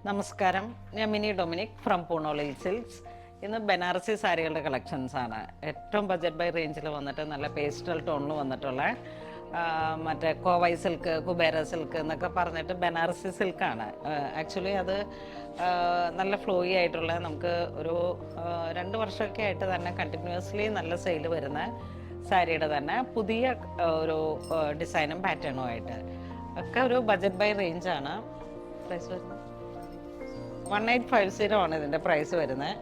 നമസ്കാരം, ഞാൻ mini Dominic from പൂണോളി silks. ഇന്ന് ബനാറസി സാരികളുടെ കളക്ഷൻസ് ആണ്. ഏറ്റവും ബഡ്ജറ്റ് ബൈ റേഞ്ചിൽ വന്നിട്ട് നല്ല പേസ്റ്റൽ ടോണിൽ വന്നിട്ടുള്ള മറ്റേ കോവൈ സിൽക്ക്, കുബേര സിൽക്ക് എന്നൊക്കെ പറഞ്ഞിട്ട് ബനാറസി സിൽക്കാണ്. ആക്ച്വലി അത് നല്ല ഫ്ലോയി ആയിട്ടുള്ള, നമുക്ക് ഒരു 2 വർഷമൊക്കെ ആയിട്ട് തന്നെ കണ്ടിന്യൂസ്ലി നല്ല സെയിൽ വരുന്ന സാരിയുടെ തന്നെ പുതിയ ഒരു ഡിസൈനും പാറ്റേണും ആയിട്ട് ഒക്കെ ഒരു ബഡ്ജറ്റ് ബൈ റേഞ്ചാണ്. പ്രൈസ് വരുന്നത് 1850 ആണ് ഇതിൻ്റെ പ്രൈസ് വരുന്നത്.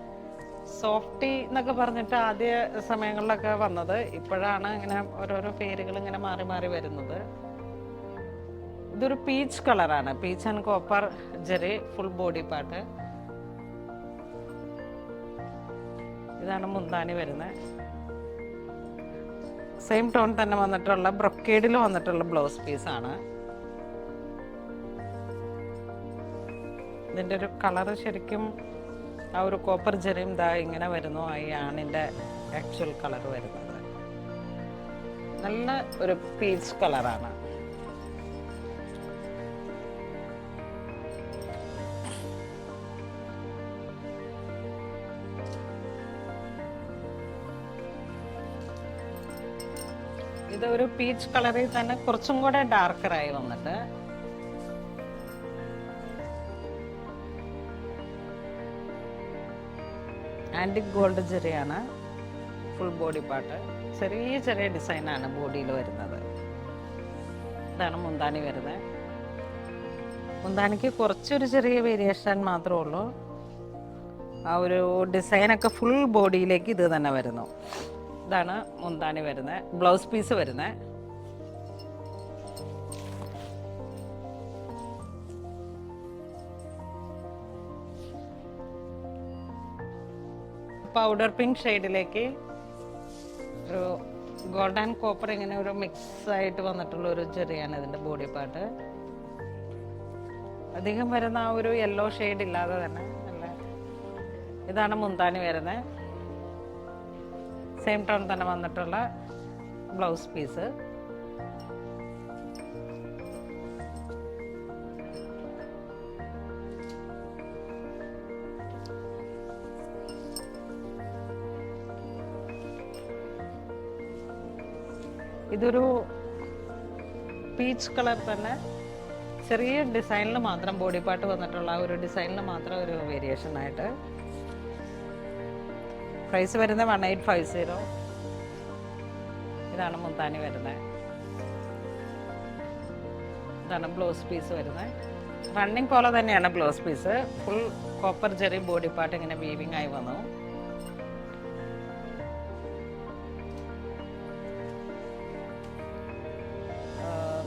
സോഫ്റ്റി എന്നൊക്കെ പറഞ്ഞിട്ട് ആദ്യ സമയങ്ങളിലൊക്കെ വന്നത്, ഇപ്പോഴാണ് ഇങ്ങനെ ഓരോരോ പേരുകൾ ഇങ്ങനെ മാറി മാറി വരുന്നത്. ഇതൊരു പീച്ച് കളറാണ്, peach and copper Jerry, full body part. ഇതാണ് മുന്താണി വരുന്നത്. സെയിം ടോൺ തന്നെ വന്നിട്ടുള്ള ബ്രൊക്കേഡിൽ വന്നിട്ടുള്ള ബ്ലൗസ് പീസാണ്. ഇതിൻ്റെ ഒരു കളറ് ശരിക്കും ആ ഒരു കോപ്പർ ജെറിയും ദാ ഇങ്ങനെ വരുന്നു, ഈ ആണിൻ്റെ ആക്ച്വൽ കളർ വരുന്നത്. നല്ല ഒരു പീച്ച് കളറാണ്. ഇതൊരു പീച്ച് കളറിൽ തന്നെ കുറച്ചും കൂടെ ഡാർക്കറായി വന്നിട്ട് ആൻറ്റിക് ഗോൾഡ് ജെറിയാണ്. ഫുൾ ബോഡി പാർട്ട്, ചെറിയ ചെറിയ ഡിസൈനാണ് ബോഡിയിൽ വരുന്നത്. ഇതാണ് മുന്താണി വരുന്നത്. മുന്താണിക്ക് കുറച്ചൊരു ചെറിയ വേരിയേഷൻ മാത്രമേ ഉള്ളൂ. ആ ഒരു ഡിസൈനൊക്കെ ഫുൾ ബോഡിയിലേക്ക് ഇത് തന്നെ വരുന്നു. ഇതാണ് മുന്താണി വരുന്നത്. ബ്ലൗസ് പീസ് വരുന്നത്. പൗഡർ പിങ്ക് ഷെയ്ഡിലേക്ക് ഒരു ഗോൾഡ് ആൻഡ് കോപ്പർ ഇങ്ങനെ ഒരു മിക്സ് ആയിട്ട് വന്നിട്ടുള്ള ഒരു ചെറിയാണ് ഇതിൻ്റെ ബോഡി പാർട്ട്. അധികം വരുന്ന ആ ഒരു യെല്ലോ ഷെയ്ഡ് ഇല്ലാതെ തന്നെ നല്ല. ഇതാണ് മുന്താണി വരുന്നത്. സെയിം ടോൺ തന്നെ വന്നിട്ടുള്ള ബ്ലൗസ് പീസ്. ഇതൊരു പീച്ച് കളർ തന്നെ, ചെറിയ ഡിസൈനിൽ മാത്രം ബോഡി പാർട്ട് വന്നിട്ടുള്ള ആ ഒരു ഡിസൈനിൽ മാത്രം ഒരു വേരിയേഷൻ ആയിട്ട്. പ്രൈസ് വരുന്നത് 1850. ഇതാണ് മുന്താണി വരുന്നത്. ഇതാണ് ബ്ലൗസ് പീസ് വരുന്നത്. റണ്ണിങ് പോലെ തന്നെയാണ് blouse piece. Full copper zari body part ഇങ്ങനെ വീവിങ് ആയി വന്നു.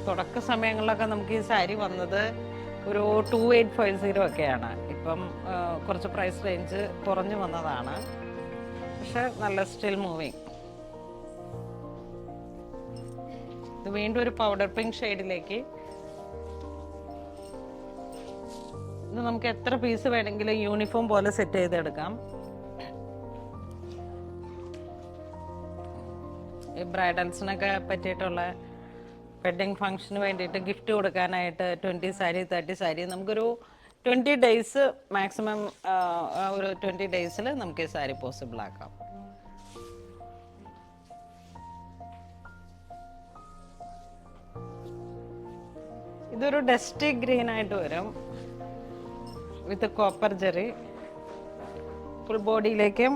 തുടക്ക സമയങ്ങളിലൊക്കെ നമുക്ക് ഈ സാരി വന്നത് ഒരു 2850 ഒക്കെയാണ്. ഇപ്പം കുറച്ച് പ്രൈസ് റേഞ്ച് കുറഞ്ഞു വന്നതാണ്, പക്ഷെ നല്ല സ്റ്റിൽ മൂവിങ്. ഇത് വീണ്ടും ഒരു പൗഡർ പിങ്ക് ഷെയ്ഡിലേക്ക്. ഇത് നമുക്ക് എത്ര പീസ് വേണമെങ്കിലും യൂണിഫോം പോലെ സെറ്റ് ചെയ്തെടുക്കാം. ഈ ബ്രൈഡൽസിനൊക്കെ പറ്റിയിട്ടുള്ള വെഡ്ഡിങ് ഫംഗ്ഷന് വേണ്ടിയിട്ട് ഗിഫ്റ്റ് കൊടുക്കാനായിട്ട് 20 സാരി 30 സാരി നമുക്കൊരു 20 ഡേയ്സ് മാക്സിമം, ഒരു 20 ഡേയ്സിൽ നമുക്ക് ഈ സാരി പോസിബിൾ ആക്കാം. ഇതൊരു ഡസ്റ്റി ഗ്രീൻ ആയിട്ട് വരും വിത്ത് കോപ്പർ ജെറി. ഫുൾ ബോഡിയിലേക്കും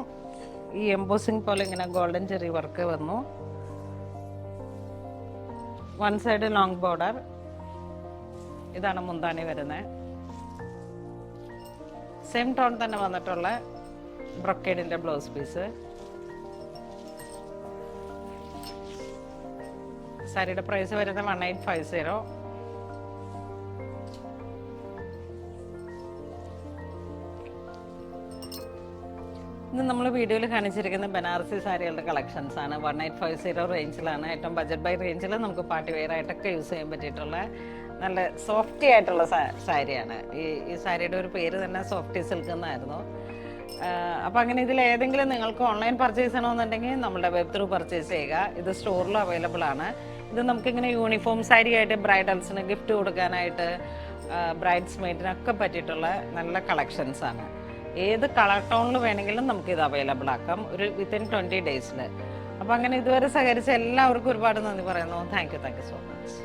ഈ എംബോസിങ് പോലെ ഇങ്ങനെ ഗോൾഡൻ ജെറി വർക്ക് വന്നു. One side long border. ഇതാണ് മുന്താണി വരുന്നത്. സെയിം ടോൺ തന്നെ വന്നിട്ടുള്ള ബ്രൊക്കേഡിന്റെ ബ്ലൗസ് പീസ്. സാരിയുടെ പ്രൈസ് വരുന്നത് 1850. ഇന്ന് നമ്മൾ വീഡിയോയിൽ കാണിച്ചിരിക്കുന്ന ബനാറസി സാരികളുടെ കളക്ഷൻസ് ആണ്. 1850 റേഞ്ചിലാണ്. ഏറ്റവും ബഡ്ജറ്റ് ബൈ റേഞ്ചിൽ നമുക്ക് പാർട്ടി വെയർ ആയിട്ടൊക്കെ യൂസ് ചെയ്യാൻ പറ്റിയിട്ടുള്ള നല്ല സോഫ്റ്റി ആയിട്ടുള്ള സാരിയാണ്. ഈ സാരിയുടെ ഒരു പേര് തന്നെ സോഫ്റ്റി സിൽക്ക് എന്നായിരുന്നു. അപ്പോൾ അങ്ങനെ ഇതിൽ ഏതെങ്കിലും നിങ്ങൾക്ക് ഓൺലൈൻ പർച്ചേസ് ചെയ്യണമെന്നുണ്ടെങ്കിൽ നമ്മുടെ വെബ് ത്രൂ പർച്ചേസ് ചെയ്യുക. ഇത് സ്റ്റോറിലും അവൈലബിൾ ആണ്. ഇത് നമുക്കിങ്ങനെ യൂണിഫോം സാരി ആയിട്ട് ബ്രൈഡൽസിന് ഗിഫ്റ്റ് കൊടുക്കാനായിട്ട് ബ്രൈഡ്സ് മെയ്ഡിനൊക്കെ പറ്റിയിട്ടുള്ള നല്ല കളക്ഷൻസാണ്. ഏത് കളർ ടോണിൽ വേണമെങ്കിലും നമുക്കിത് അവൈലബിൾ ആക്കാം വിത്തിൻ 20 ഡേയ്സിൽ. അപ്പോൾ അങ്ങനെ ഇതുവരെ സഹകരിച്ച എല്ലാവർക്കും ഒരുപാട് നന്ദി പറയുന്നു. Thank you so much.